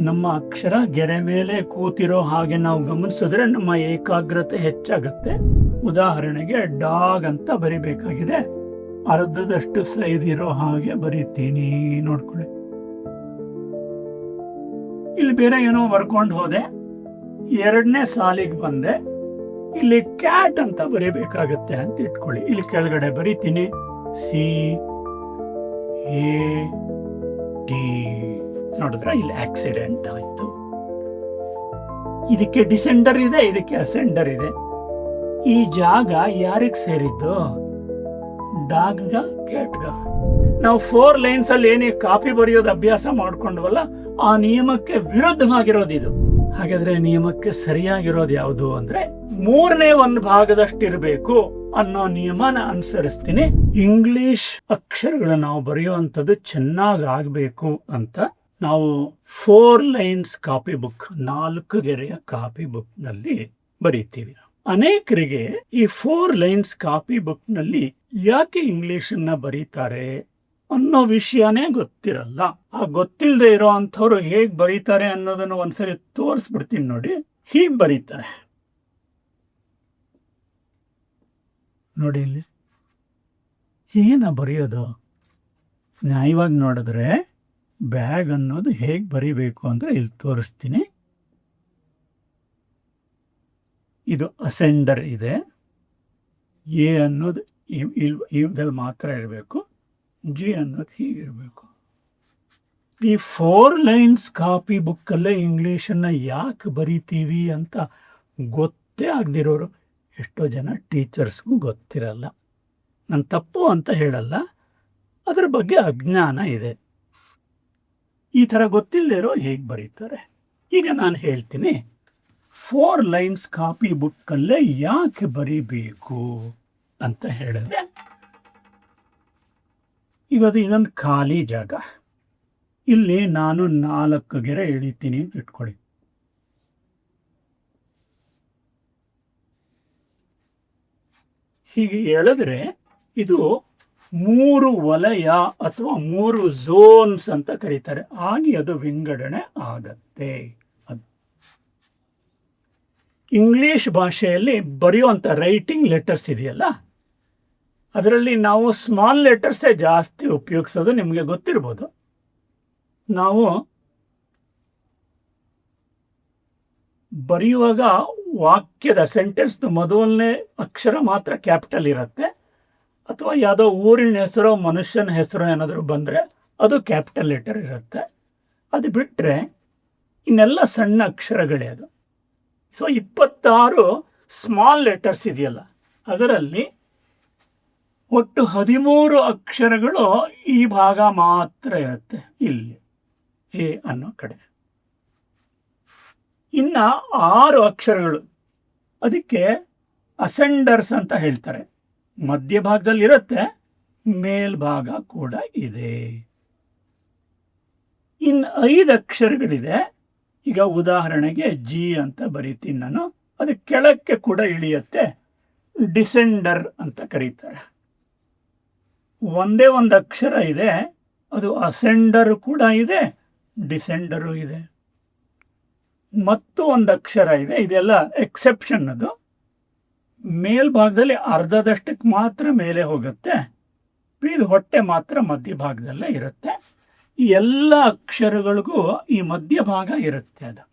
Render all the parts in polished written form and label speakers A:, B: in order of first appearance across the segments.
A: ನಮ್ಮ ಅಕ್ಷರ ಗೆರೆ ಮೇಲೆ ಕೂತಿರೋ ಹಾಗೆ ನಾವು ಗಮನಿಸಿದ್ರೆ ನಮ್ಮ ಏಕಾಗ್ರತೆ ಹೆಚ್ಚಾಗುತ್ತೆ. ಉದಾಹರಣೆಗೆ ಡಾಗ್ ಅಂತ ಬರಿಬೇಕಾಗಿದೆ, ಅರ್ಧದಷ್ಟು ಸೈಜ್ ಇರೋ ಹಾಗೆ ಬರೀತೀನಿ, ನೋಡ್ಕೊಳ್ಳಿ. ಇಲ್ಲಿ ಬೇರೆ ಏನೋ ಬರ್ಕೊಂಡು ಹೋದೆ, ಎರಡನೇ ಸಾಲಿಗೆ ಬಂದೆ, ಇಲ್ಲಿ ಕ್ಯಾಟ್ ಅಂತ ಬರೀಬೇಕಾಗತ್ತೆ ಅಂತ ಇಟ್ಕೊಳ್ಳಿ. ಇಲ್ಲಿ ಕೆಳಗಡೆ ಬರೀತೀನಿ CAT. ನೋಡಿದ್ರೆ ಇಲ್ಲಿ ಆಕ್ಸಿಡೆಂಟ್ ಆಯ್ತು. ಇದಕ್ಕೆ ಡಿಸೆಂಡರ್ ಇದೆ, ಇದಕ್ಕೆ ಅಸೆಂಡರ್ ಇದೆ. ಈ ಜಾಗ ಯಾರಿಗೆ ಸೇರಿದ್ದು? ಡಾಗ್ಗ, ಕ್ಯಾಟ್ಗ? ನಾವು 4 ಲೈನ್ಸ್ ಅಲ್ಲಿ ಏನೇ ಕಾಪಿ ಬರೆಯೋದು ಅಭ್ಯಾಸ ಮಾಡ್ಕೊಂಡ್ವಲ್ಲ, ಆ ನಿಯಮಕ್ಕೆ ವಿರುದ್ಧವಾಗಿರೋದು ಇದು. ಹಾಗಾದ್ರೆ ನಿಯಮಕ್ಕೆ ಸರಿಯಾಗಿರೋದು ಯಾವುದು ಅಂದ್ರೆ 3ನೇ 1 ಭಾಗದಷ್ಟಿರ್ಬೇಕು ಅನ್ನೋ ನಿಯಮನ ಅನುಸರಿಸ್ತೀನಿ. ಇಂಗ್ಲಿಷ್ ಅಕ್ಷರಗಳು ನಾವು ಬರೆಯುವಂಥದ್ದು ಚೆನ್ನಾಗಿ ಆಗ್ಬೇಕು ಅಂತ ನಾವು 4 ಲೈನ್ಸ್ ಕಾಪಿ ಬುಕ್, 4 ಗೆರೆಯ ಕಾಪಿ ಬುಕ್ ನಲ್ಲಿ ಬರೀತೀವಿ. ಅನೇಕರಿಗೆ ಈ 4 ಲೈನ್ಸ್ ಕಾಪಿ ಬುಕ್ ನಲ್ಲಿ ಯಾಕೆ ಇಂಗ್ಲಿಷ್ ಅನ್ನ ಬರೀತಾರೆ ಅನ್ನೋ ವಿಷಯನೇ ಗೊತ್ತಿರಲ್ಲ. ಆ ಗೊತ್ತಿಲ್ಲದೆ ಇರೋ ಅಂಥವ್ರು ಹೇಗ್ ಬರೀತಾರೆ ಅನ್ನೋದನ್ನು ಒಂದ್ಸರಿ ತೋರಿಸ್ಬಿಡ್ತೀನಿ ನೋಡಿ. ಹೀಗ್ ಬರೀತಾರೆ ನೋಡಿ. ಇಲ್ಲಿ ಹೀಗೇನ ಬರೆಯೋದು? ನ್ಯಾಯವಾಗಿ ನೋಡಿದ್ರೆ ಬ್ಯಾಗ್ ಅನ್ನೋದು ಹೇಗ್ ಬರಿಬೇಕು ಅಂದ್ರೆ ಇಲ್ಲಿ ತೋರಿಸ್ತೀನಿ. ಇದು ಅಸೆಂಡರ್ ಇದೆ, ಎ ಅನ್ನೋದು ಇವ್ದಲ್ಲಿ ಮಾತ್ರ ಇರಬೇಕು, ಜಿ ಅನ್ನೋದು ಹೀಗಿರಬೇಕು. ಈ 4 ಲೈನ್ಸ್ ಕಾಪಿ ಬುಕ್ಕಲ್ಲೇ ಇಂಗ್ಲೀಷನ್ನು ಯಾಕೆ ಬರಿತೀವಿ ಅಂತ ಗೊತ್ತೇ ಆಗದಿರೋರು ಎಷ್ಟೋ ಜನ ಟೀಚರ್ಸ್ಗೂ ಗೊತ್ತಿರಲ್ಲ. ನಾನು ತಪ್ಪು ಅಂತ ಹೇಳಲ್ಲ, ಅದರ ಬಗ್ಗೆ ಅಜ್ಞಾನ ಇದೆ. ಈ ಥರ ಗೊತ್ತಿಲ್ಲದಿರೋ ಹೇಗೆ ಬರೀತಾರೆ? ಈಗ ನಾನು ಹೇಳ್ತೀನಿ 4 ಲೈನ್ಸ್ ಕಾಪಿ ಬುಕ್ಕಲ್ಲೇ ಯಾಕೆ ಬರೀಬೇಕು ಅಂತ ಹೇಳಿದ್ರೆ, ಇವತ್ತು ಇದೊಂದು ಖಾಲಿ ಜಾಗ, ಇಲ್ಲಿ ನಾನು 4 ಗೆರೆ ಎಳಿತೀನಿ ಅಂತ ಇಟ್ಕೊಳ್ಳಿ. ಹೀಗೆ ಎಳೆದ್ರೆ ಇದು 3 ವಲಯ ಅಥವಾ 3 ಝೋನ್ಸ್ ಅಂತ ಕರೀತಾರೆ. ಆಗಿ ಅದು ವಿಂಗಡಣೆ ಆಗತ್ತೆ. ಇಂಗ್ಲಿಷ್ ಭಾಷೆಯಲ್ಲಿ ಬರೆಯುವಂಥ ರೈಟಿಂಗ್ ಲೆಟರ್ಸ್ ಇದೆಯಲ್ಲ, ಅದರಲ್ಲಿ ನಾವು ಸ್ಮಾಲ್ ಲೆಟರ್ಸೇ ಜಾಸ್ತಿ ಉಪಯೋಗಿಸೋದು, ನಿಮಗೆ ಗೊತ್ತಿರ್ಬೋದು. ನಾವು ಬರೆಯುವಾಗ ವಾಕ್ಯದ ಸೆಂಟೆನ್ಸ್ ಮೊದಲನೇ ಅಕ್ಷರ ಮಾತ್ರ ಕ್ಯಾಪಿಟಲ್ ಇರುತ್ತೆ, ಅಥವಾ ಯಾವುದೋ ಊರಿನ ಹೆಸರೋ ಮನುಷ್ಯನ ಹೆಸರು ಏನಾದರೂ ಬಂದರೆ ಅದು ಕ್ಯಾಪಿಟಲ್ ಲೆಟರ್ ಇರುತ್ತೆ. ಅದು ಬಿಟ್ಟರೆ ಇನ್ನೆಲ್ಲ ಸಣ್ಣ ಅಕ್ಷರಗಳೇ ಅದು. ಸೊ 26 ಸ್ಮಾಲ್ ಲೆಟರ್ಸ್ ಇದೆಯಲ್ಲ, ಅದರಲ್ಲಿ ಒಟ್ಟು 13 ಅಕ್ಷರಗಳು ಈ ಭಾಗ ಮಾತ್ರ ಇರುತ್ತೆ, ಇಲ್ಲಿ ಎ ಅನ್ನೋ ಕಡೆ. ಇನ್ನು 6 ಅಕ್ಷರಗಳು, ಅದಕ್ಕೆ ಅಸೆಂಡರ್ಸ್ ಅಂತ ಹೇಳ್ತಾರೆ. ಮಧ್ಯಭಾಗದಲ್ಲಿ ಇರುತ್ತೆ, ಮೇಲ್ಭಾಗ ಕೂಡ ಇದೆ. ಇನ್ನು 5 ಅಕ್ಷರಗಳಿದೆ. ಈಗ ಉದಾಹರಣೆಗೆ ಜಿ ಅಂತ ಬರೀತೀನಿ ನಾನು, ಅದು ಕೆಳಕ್ಕೆ ಕೂಡ ಇಳಿಯುತ್ತೆ, ಡಿಸೆಂಡರ್ ಅಂತ ಕರೀತಾರೆ. ಒಂದೇ ಒಂದು ಅಕ್ಷರ ಇದೆ, ಅದು ಅಸೆಂಡರ್ ಕೂಡ ಇದೆ, ಡಿಸೆಂಡರು ಇದೆ. ಮತ್ತು ಒಂದು ಅಕ್ಷರ ಇದೆ, ಇದೆಲ್ಲ ಎಕ್ಸೆಪ್ಷನ್. ಅದು ಮೇಲ್ಭಾಗದಲ್ಲಿ ಅರ್ಧದಷ್ಟಕ್ಕೆ ಮಾತ್ರ ಮೇಲೆ ಹೋಗುತ್ತೆ, ಇದು ಹೊಟ್ಟೆ ಮಾತ್ರ ಮಧ್ಯಭಾಗದಲ್ಲೇ ಇರುತ್ತೆ. ಈ ಎಲ್ಲ ಅಕ್ಷರಗಳಿಗೂ ಈ ಮಧ್ಯಭಾಗ ಇರುತ್ತೆ. ಅದು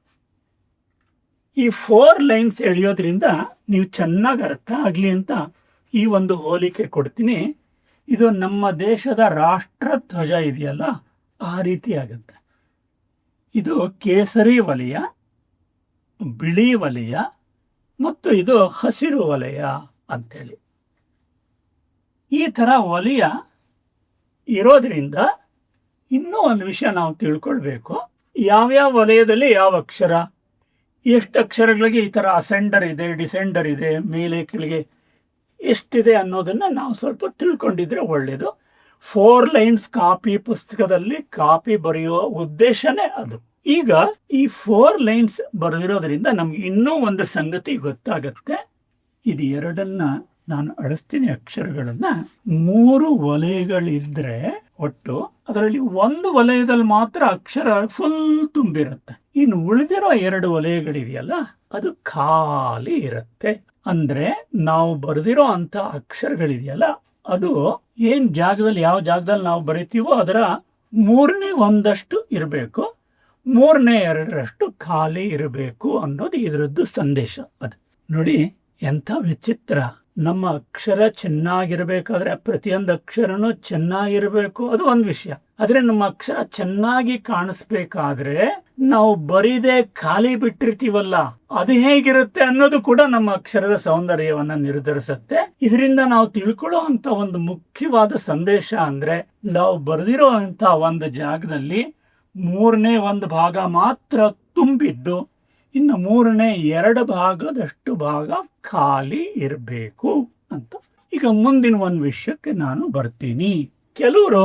A: ಈ 4 ಲೈನ್ಸ್ ಎಳೆಯೋದ್ರಿಂದ ನೀವು ಚೆನ್ನಾಗಿ ಅರ್ಥ ಆಗಲಿ ಅಂತ ಈ ಒಂದು ಹೋಲಿಕೆ ಕೊಡ್ತೀನಿ. ಇದು ನಮ್ಮ ದೇಶದ ರಾಷ್ಟ್ರ ಧ್ವಜ ಇದೆಯಲ್ಲ, ಆ ರೀತಿ ಆಗುತ್ತೆ. ಇದು ಕೇಸರಿ ವಲಯ, ಬಿಳಿ ವಲಯ ಮತ್ತು ಇದು ಹಸಿರು ವಲಯ ಅಂತೇಳಿ. ಈ ಥರ ವಲಯ ಇರೋದ್ರಿಂದ ಇನ್ನೂ ಒಂದು ವಿಷಯ ನಾವು ತಿಳ್ಕೊಳ್ಬೇಕು. ಯಾವ್ಯಾವ ವಲಯದಲ್ಲಿ ಯಾವ ಅಕ್ಷರ, ಎಷ್ಟು ಅಕ್ಷರಗಳಿಗೆ ಈ ಥರ ಅಸೆಂಡರ್ ಇದೆ, ಡಿಸೆಂಡರ್ ಇದೆ, ಮೇಲೆ ಕೆಳಗೆ ಎಷ್ಟಿದೆ ಅನ್ನೋದನ್ನು ನಾವು ಸ್ವಲ್ಪ ತಿಳ್ಕೊಂಡಿದ್ರೆ ಒಳ್ಳೆಯದು. 4 ಲೈನ್ಸ್ ಕಾಪಿ ಪುಸ್ತಕದಲ್ಲಿ ಕಾಪಿ ಬರೆಯುವ ಉದ್ದೇಶನೇ ಅದು. ಈಗ ಈ 4 ಲೈನ್ಸ್ ಬರೆದಿರೋದ್ರಿಂದ ನಮ್ಗೆ ಇನ್ನೂ ಒಂದು ಸಂಗತಿ ಗೊತ್ತಾಗತ್ತೆ. ಇದು ಎರಡನ್ನ ನಾನು ಅಳಿಸ್ತೀನಿ ಅಕ್ಷರಗಳನ್ನ. 3 ವಲಯಗಳಿದ್ರೆ ಒಟ್ಟು ಅದರಲ್ಲಿ ಒಂದು ವಲಯದಲ್ಲಿ ಮಾತ್ರ ಅಕ್ಷರ ಫುಲ್ ತುಂಬಿರುತ್ತೆ. ಇನ್ನು ಉಳಿದಿರೋ 2 ವಲಯಗಳಿದೆಯಲ್ಲ ಅದು ಖಾಲಿ ಇರುತ್ತೆ. ಅಂದ್ರೆ ನಾವು ಬರೆದಿರೋ ಅಂತ ಅಕ್ಷರಗಳಿದೆಯಲ್ಲ ಅದು ಏನ್ ಜಾಗದಲ್ಲಿ ಯಾವ ಜಾಗದಲ್ಲಿ ನಾವು ಬರಿತೀವೋ ಅದರ 1/3 ಇರಬೇಕು, 1/3 ಖಾಲಿ ಇರಬೇಕು ಅನ್ನೋದು ಇದರದ್ದು ಸಂದೇಶ. ಅದು ನೋಡಿ ಎಂಥ ವಿಚಿತ್ರ. ನಮ್ಮ ಅಕ್ಷರ ಚೆನ್ನಾಗಿರ್ಬೇಕಾದ್ರೆ ಪ್ರತಿಯೊಂದು ಅಕ್ಷರನೂ ಚೆನ್ನಾಗಿರ್ಬೇಕು, ಅದು ಒಂದು ವಿಷಯ. ಆದ್ರೆ ನಮ್ಮ ಅಕ್ಷರ ಚೆನ್ನಾಗಿ ಕಾಣಿಸ್ಬೇಕಾದ್ರೆ ನಾವು ಬರೀದೆ ಖಾಲಿ ಬಿಟ್ಟಿರ್ತೀವಲ್ಲ ಅದು ಹೇಗಿರುತ್ತೆ ಅನ್ನೋದು ಕೂಡ ನಮ್ಮ ಅಕ್ಷರದ ಸೌಂದರ್ಯವನ್ನ ನಿರ್ಧರಿಸುತ್ತೆ. ಇದರಿಂದ ನಾವು ತಿಳ್ಕೊಳ್ಳೋ ಅಂತ ಒಂದು ಮುಖ್ಯವಾದ ಸಂದೇಶ ಅಂದ್ರೆ ನಾವು ಬರೆದಿರೋ ಅಂತ ಒಂದು ಜಾಗದಲ್ಲಿ 1/3 ಭಾಗ ಮಾತ್ರ ತುಂಬಿದ್ದು ಇನ್ನು 2/3 ಭಾಗದಷ್ಟು ಭಾಗ ಖಾಲಿ ಇರಬೇಕು ಅಂತ. ಈಗ ಮುಂದಿನ ಒಂದು ವಿಷಯಕ್ಕೆ ನಾನು ಬರ್ತೀನಿ. ಕೆಲವರು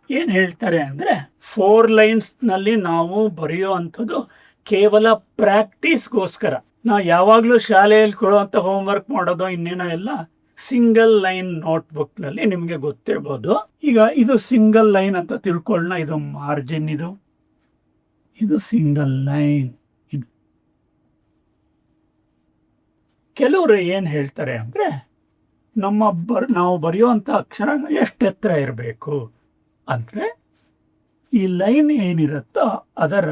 A: ಏನ್ ಹೇಳ್ತಾರೆ ಅಂದ್ರೆ 4 ಲೈನ್ಸ್ ನಲ್ಲಿ ನಾವು ಬರೆಯೋ ಅಂಥದ್ದು ಕೇವಲ ಪ್ರಾಕ್ಟೀಸ್ಗೋಸ್ಕರ. ನಾವು ಯಾವಾಗ್ಲೂ ಶಾಲೆಯಲ್ಲಿ ಕೊಡುವಂತ ಹೋಮ್ವರ್ಕ್ ಮಾಡೋದು ಇನ್ನೇನೋ ಎಲ್ಲ ಸಿಂಗಲ್ ಲೈನ್ ನೋಟ್ಬುಕ್ ನಲ್ಲಿ ನಿಮ್ಗೆ ಗೊತ್ತಿರ್ಬೋದು. ಈಗ ಇದು ಸಿಂಗಲ್ ಲೈನ್ ಅಂತ ತಿಳ್ಕೊಳ್ಳೋಣ. ಇದು ಮಾರ್ಜಿನ್, ಇದು ಸಿಂಗಲ್ ಲೈನ್. ಕೆಲವರು ಏನ್ ಹೇಳ್ತಾರೆ ಅಂದ್ರೆ ನಾವು ಬರೆಯುವಂತ ಅಕ್ಷರ ಎಷ್ಟು ಎತ್ತರ ಇರಬೇಕು ಅಂದ್ರೆ ಈ ಲೈನ್ ಏನಿರುತ್ತೋ ಅದರ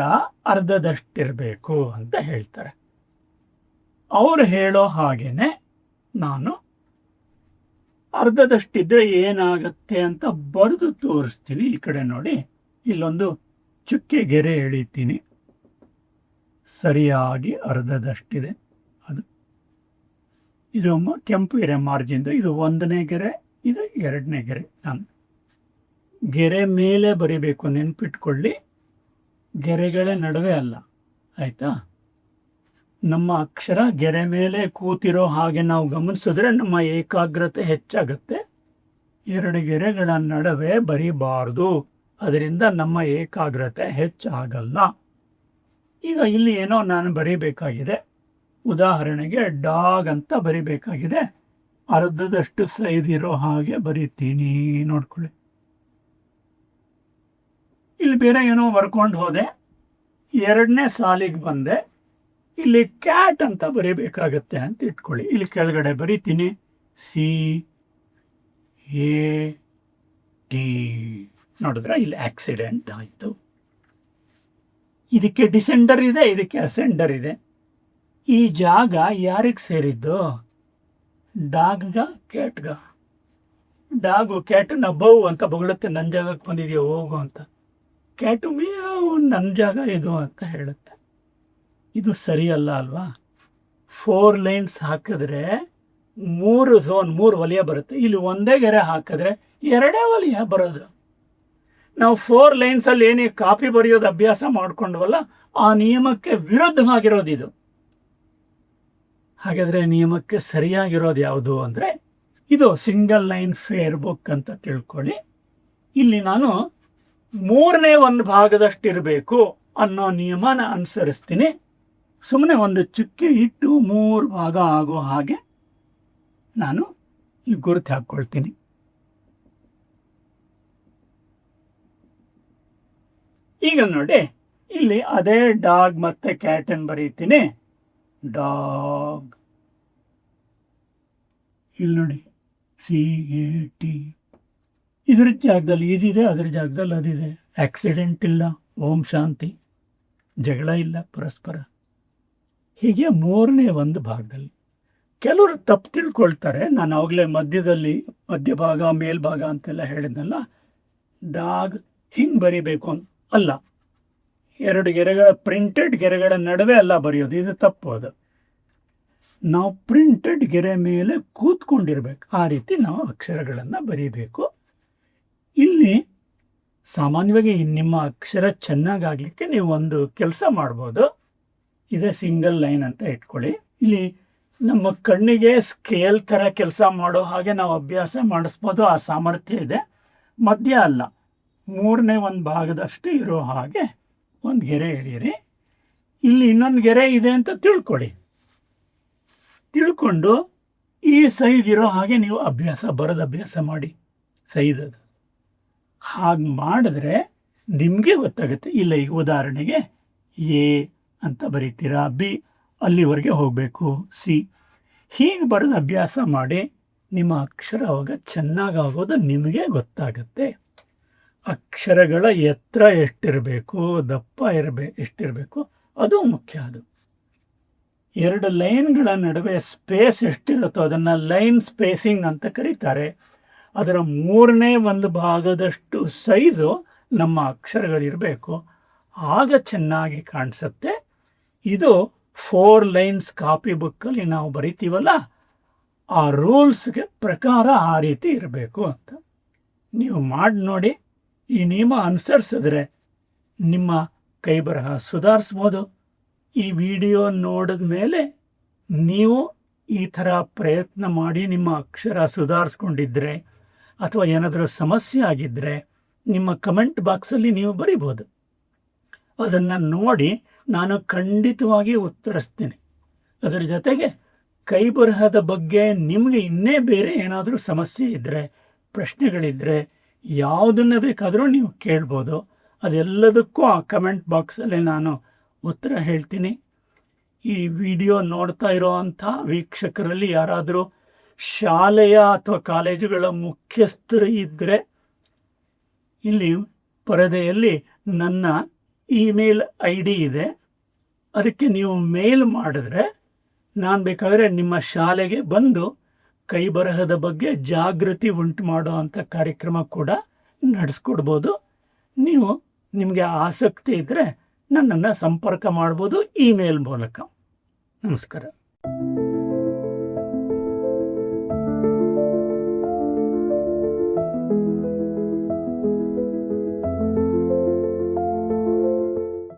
A: ಅರ್ಧದಷ್ಟಿರಬೇಕು ಅಂತ ಹೇಳ್ತಾರೆ. ಅವ್ರು ಹೇಳೋ ಹಾಗೇನೆ ನಾನು ಅರ್ಧದಷ್ಟಿದ್ರೆ ಏನಾಗತ್ತೆ ಅಂತ ಬರೆದು ತೋರಿಸ್ತೀನಿ. ಈ ಕಡೆ ನೋಡಿ, ಇಲ್ಲೊಂದು ಚುಕ್ಕೆ ಗೆರೆ ಎಳಿತೀನಿ. ಸರಿಯಾಗಿ ಅರ್ಧದಷ್ಟಿದೆ. ಅದು ಇದು ಕೆಂಪು ಗೆರೆ ಮಾರ್ಜಿನ್ದು, ಇದು 1ನೇ ಗೆರೆ, ಇದು 2ನೇ ಗೆರೆ. ನಾನು ಗೆರೆ ಮೇಲೆ ಬರಿಬೇಕು, ನೆನ್ಪಿಟ್ಕೊಳ್ಳಿ, ಗೆರೆಗಳ ನಡುವೆ ಅಲ್ಲ. ಆಯ್ತಾ? ನಮ್ಮ ಅಕ್ಷರ ಗೆರೆ ಮೇಲೆ ಕೂತಿರೋ ಹಾಗೆ ನಾವು ಗಮನಿಸಿದ್ರೆ ನಮ್ಮ ಏಕಾಗ್ರತೆ ಹೆಚ್ಚಾಗುತ್ತೆ. 2 ಗೆರೆಗಳ ನಡುವೆ ಬರಿಬಾರ್ದು, ಅದರಿಂದ ನಮ್ಮ ಏಕಾಗ್ರತೆ ಹೆಚ್ಚಾಗಲ್ಲ. ಈಗ ಇಲ್ಲಿ ಏನೋ ನಾನು ಬರೀಬೇಕಾಗಿದೆ. ಉದಾಹರಣೆಗೆ ಡಾಗ್ ಅಂತ ಬರಿಬೇಕಾಗಿದೆ. ಅರ್ಧದಷ್ಟು ಸೈಜ್ ಇರೋ ಹಾಗೆ ಬರೀತೀನಿ, ನೋಡ್ಕೊಳ್ಳಿ. ಇಲ್ಲಿ ಬೇರೆ ಏನೋ ಬರ್ಕೊಂಡು ಹೋದೆ, 2ನೇ ಸಾಲಿಗೆ ಬಂದೆ. ಇಲ್ಲಿ ಕ್ಯಾಟ್ ಅಂತ ಬರೀಬೇಕಾಗತ್ತೆ ಅಂತ ಇಟ್ಕೊಳ್ಳಿ. ಇಲ್ಲಿ ಕೆಳಗಡೆ ಬರೀತೀನಿ CAT. ನೋಡಿದ್ರೆ ಇಲ್ಲಿ ಆಕ್ಸಿಡೆಂಟ್ ಆಯಿತು. ಇದಕ್ಕೆ ಡಿಸೆಂಡರ್ ಇದೆ, ಇದಕ್ಕೆ ಅಸೆಂಡರ್ ಇದೆ. ಈ ಜಾಗ ಯಾರಿಗೆ ಸೇರಿದ್ದು? ಡಾಗ್ಗ ಕ್ಯಾಟ್ಗ? ಡಾಗು ಕ್ಯಾಟನ್ನ ಬೌ ಅಂತ ಬೊಗಳುತ್ತೆ, ನನ್ನ ಜಾಗಕ್ಕೆ ಬಂದಿದೆಯೋ ಹೋಗು ಅಂತ. ಕ್ಯಾಟು ಮಿಯಾವ್ ನನ್ನ ಜಾಗ ಇದು ಅಂತ ಹೇಳುತ್ತೆ. ಇದು ಸರಿಯಲ್ಲ ಅಲ್ವಾ? 4 ಲೈನ್ಸ್ ಹಾಕಿದ್ರೆ 3 ಝೋನ್, 3 ವಲಯ ಬರುತ್ತೆ. ಇಲ್ಲಿ ಒಂದೇ ಗೆರೆ ಹಾಕಿದ್ರೆ 2 ವಲಯ ಬರೋದು. ನಾವು 4 ಲೈನ್ಸಲ್ಲಿ ಏನೇ ಕಾಪಿ ಬರೆಯೋದು ಅಭ್ಯಾಸ ಮಾಡ್ಕೊಂಡ್ವಲ್ಲ, ಆ ನಿಯಮಕ್ಕೆ ವಿರುದ್ಧವಾಗಿರೋದು ಇದು. ಹಾಗಾದ್ರೆ ನಿಯಮಕ್ಕೆ ಸರಿಯಾಗಿರೋದು ಯಾವುದು ಅಂದರೆ ಇದು ಸಿಂಗಲ್ ಲೈನ್ ಫೇರ್ ಬುಕ್ ಅಂತ ತಿಳ್ಕೊಳ್ಳಿ. ಇಲ್ಲಿ ನಾನು 1/3 ಭಾಗದಷ್ಟಿರಬೇಕು ಅನ್ನೋ ನಿಯಮನ ಅನುಸರಿಸ್ತೀನಿ. ಸುಮ್ಮನೆ ಒಂದು ಚುಕ್ಕೆ ಇಟ್ಟು 3 ಭಾಗ ಆಗೋ ಹಾಗೆ ನಾನು ಈ ಗುರುತು ಹಾಕ್ಕೊಳ್ತೀನಿ. ಈಗ ನೋಡಿ, ಇಲ್ಲಿ ಅದೇ ಡಾಗ್ ಮತ್ತೆ ಕ್ಯಾಟನ್ ಬರೀತೀನಿ. ಡಾಗ್, ಇಲ್ಲಿ ನೋಡಿ CAT. ಇದ್ರ ಜಾಗದಲ್ಲಿ ಇದಿದೆ, ಅದ್ರ ಜಾಗದಲ್ಲಿ ಅದಿದೆ. ಆಕ್ಸಿಡೆಂಟ್ ಇಲ್ಲ, ಓಂ ಶಾಂತಿ, ಜಗಳ ಇಲ್ಲ ಪರಸ್ಪರ. ಹೀಗೆ 1/3 ಭಾಗದಲ್ಲಿ ಕೆಲವರು ತಪ್ಪು ತಿಳ್ಕೊಳ್ತಾರೆ. ನಾನು ಅವಾಗಲೇ ಮಧ್ಯಭಾಗ ಮೇಲ್ಭಾಗ ಅಂತೆಲ್ಲ ಹೇಳಿದ್ನಲ್ಲ, ಡಾಗ್ ಹಿಂಗೆ ಬರಿಬೇಕು ಅಂತ ಅಲ್ಲ. 2 ಗೆರೆಗಳ ಪ್ರಿಂಟೆಡ್ ಗೆರೆಗಳ ನಡುವೆ ಅಲ್ಲ ಬರೆಯೋದು, ಇದು ತಪ್ಪು. ಅದು ನಾವು ಪ್ರಿಂಟೆಡ್ ಗೆರೆ ಮೇಲೆ ಕೂತ್ಕೊಂಡಿರ್ಬೇಕು, ಆ ರೀತಿ ನಾವು ಅಕ್ಷರಗಳನ್ನು ಬರೀಬೇಕು. ಇಲ್ಲಿ ಸಾಮಾನ್ಯವಾಗಿ ನಿಮ್ಮ ಅಕ್ಷರ ಚೆನ್ನಾಗಾಗಲಿಕ್ಕೆ ನೀವು ಒಂದು ಕೆಲಸ ಮಾಡ್ಬೋದು. ಇದೇ ಸಿಂಗಲ್ ಲೈನ್ ಅಂತ ಇಟ್ಕೊಳ್ಳಿ. ಇಲ್ಲಿ ನಮ್ಮ ಕಣ್ಣಿಗೆ ಸ್ಕೇಲ್ ಥರ ಕೆಲಸ ಮಾಡೋ ಹಾಗೆ ನಾವು ಅಭ್ಯಾಸ ಮಾಡಿಸ್ಬೋದು, ಆ ಸಾಮರ್ಥ್ಯ ಇದೆ. ಮಧ್ಯ ಅಲ್ಲ, 1/3 ಭಾಗದಷ್ಟು ಇರೋ ಹಾಗೆ ಒಂದು ಗೆರೆ ಎಳೀರಿ. ಇಲ್ಲಿ ಇನ್ನೊಂದು ಗೆರೆ ಇದೆ ಅಂತ ತಿಳ್ಕೊಳ್ಳಿ. ತಿಳ್ಕೊಂಡು ಈ ಸೈಜ್ ಇರೋ ಹಾಗೆ ನೀವು ಬರೋದು ಅಭ್ಯಾಸ ಮಾಡಿ. ಸೈಜ್ ಅದು ಹಾಗೆ ಮಾಡಿದ್ರೆ ನಿಮಗೆ ಗೊತ್ತಾಗುತ್ತೆ. ಇಲ್ಲ, ಈಗ ಉದಾಹರಣೆಗೆ ಎ ಅಂತ ಬರೀತೀರಾ, ಬಿ ಅಲ್ಲಿವರೆಗೆ ಹೋಗಬೇಕು, ಸಿ ಹೀಗೆ ಬರೆದು ಅಭ್ಯಾಸ ಮಾಡಿ ನಿಮ್ಮ ಅಕ್ಷರ ಅವಾಗ ಚೆನ್ನಾಗಾಗೋದು ನಿಮಗೆ ಗೊತ್ತಾಗುತ್ತೆ. ಅಕ್ಷರಗಳ ಎತ್ತರ ಎಷ್ಟಿರಬೇಕು, ದಪ್ಪ ಎಷ್ಟಿರಬೇಕು ಅದು ಮುಖ್ಯ. ಅದು 2 ಲೈನ್ಗಳ ನಡುವೆ ಸ್ಪೇಸ್ ಎಷ್ಟಿರುತ್ತೋ ಅದನ್ನು ಲೈನ್ ಸ್ಪೇಸಿಂಗ್ ಅಂತ ಕರೀತಾರೆ. ಅದರ 1/3 ಭಾಗದಷ್ಟು ಸೈಜು ನಮ್ಮ ಅಕ್ಷರಗಳಿರಬೇಕು, ಆಗ ಚೆನ್ನಾಗಿ ಕಾಣಿಸುತ್ತೆ. ಇದು 4 ಲೈನ್ಸ್ ಕಾಪಿ ಬುಕ್ಕಲ್ಲಿ ನಾವು ಬರಿತೀವಲ್ಲ, ಆ ರೂಲ್ಸ್ಗೆ ಪ್ರಕಾರ ಆ ರೀತಿ ಇರಬೇಕು ಅಂತ ನೀವು ಮಾಡಿ ನೋಡಿ. ಈ ನಿಯಮ ಅನುಸರಿಸಿದ್ರೆ ನಿಮ್ಮ ಕೈ ಬರಹ ಸುಧಾರಿಸ್ಬೋದು. ಈ ವಿಡಿಯೋ ನೋಡಿದ ಮೇಲೆ ನೀವು ಈ ಥರ ಪ್ರಯತ್ನ ಮಾಡಿ ನಿಮ್ಮ ಅಕ್ಷರ ಸುಧಾರಿಸ್ಕೊಂಡಿದ್ರೆ ಅಥವಾ ಏನಾದರೂ ಸಮಸ್ಯೆ ಆಗಿದ್ದರೆ ನಿಮ್ಮ ಕಮೆಂಟ್ ಬಾಕ್ಸಲ್ಲಿ ನೀವು ಬರಿಬೋದು. ಅದನ್ನು ನೋಡಿ ನಾನು ಖಂಡಿತವಾಗಿ ಉತ್ತರಿಸ್ತೀನಿ. ಅದರ ಜೊತೆಗೆ ಕೈ ಬರಹದ ಬಗ್ಗೆ ನಿಮಗೆ ಇನ್ನೇ ಬೇರೆ ಏನಾದರೂ ಸಮಸ್ಯೆ ಇದ್ದರೆ, ಪ್ರಶ್ನೆಗಳಿದ್ದರೆ ಯಾವುದನ್ನು ಬೇಕಾದರೂ ನೀವು ಕೇಳ್ಬೋದು. ಅದೆಲ್ಲದಕ್ಕೂ ಆ ಕಮೆಂಟ್ ಬಾಕ್ಸಲ್ಲಿ ನಾನು ಉತ್ತರ ಹೇಳ್ತೀನಿ. ಈ ವಿಡಿಯೋ ನೋಡ್ತಾ ಇರೋವಂಥ ವೀಕ್ಷಕರಲ್ಲಿ ಯಾರಾದರೂ ಶಾಲೆಯ ಅಥವಾ ಕಾಲೇಜುಗಳ ಮುಖ್ಯಸ್ಥರು ಇದ್ದರೆ ಇಲ್ಲಿ ಪರದೆಯಲ್ಲಿ ನನ್ನ ಇಮೇಲ್ ID ಇದೆ. ಅದಕ್ಕೆ ನೀವು ಮೇಲ್ ಮಾಡಿದ್ರೆ ನಾನು ಬೇಕಾದರೆ ನಿಮ್ಮ ಶಾಲೆಗೆ ಬಂದು ಕೈ ಬರಹದ ಬಗ್ಗೆ ಜಾಗೃತಿ ಉಂಟು ಮಾಡೋ ಅಂಥ ಕಾರ್ಯಕ್ರಮ ಕೂಡ ನಡೆಸ್ಕೊಡ್ಬೋದು. ನಿಮಗೆ ಆಸಕ್ತಿ ಇದ್ದರೆ ನನ್ನನ್ನು ಸಂಪರ್ಕ ಮಾಡ್ಬೋದು ಇಮೇಲ್ ಮೂಲಕ. ನಮಸ್ಕಾರ.